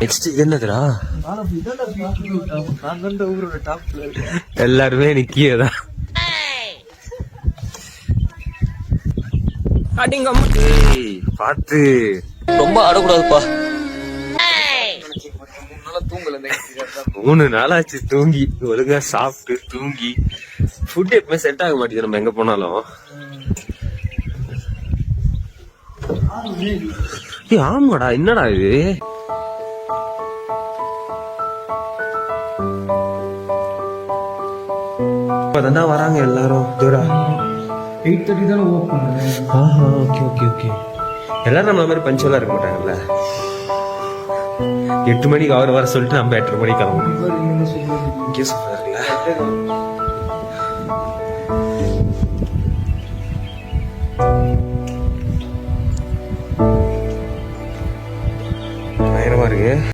Next இது என்னதுடா? எல்லாருமே நிக்கியதான். பாத்து ரொம்ப ஆடக்கூடாதுப்பா. 3 நாளாச்சு தூங்கி. ஒழுங்கா சாப்பிட்டு தூங்கி. ஃபுட் எப்பவுமே செட் ஆக மாட்டேங்குது நம்ம எங்க போனாலும். ஆமாடா, என்னடா இது? இப்பதான்டா வராங்க எல்லாரும். 8:30 தானே ஓப்பன். Okay okay okay. எல்லாரும் நம்ம மாதிரி பஞ்சுவலா இருக்க மாட்டாங்கல்ல. 8 மணிக்கு அவர் வர சொல்லிட்டு நம்ம 8:30 மணிக்கு கிளம்பணும். இங்கே சொல்றாருல்ல. பயங்கரமா இருக்கு.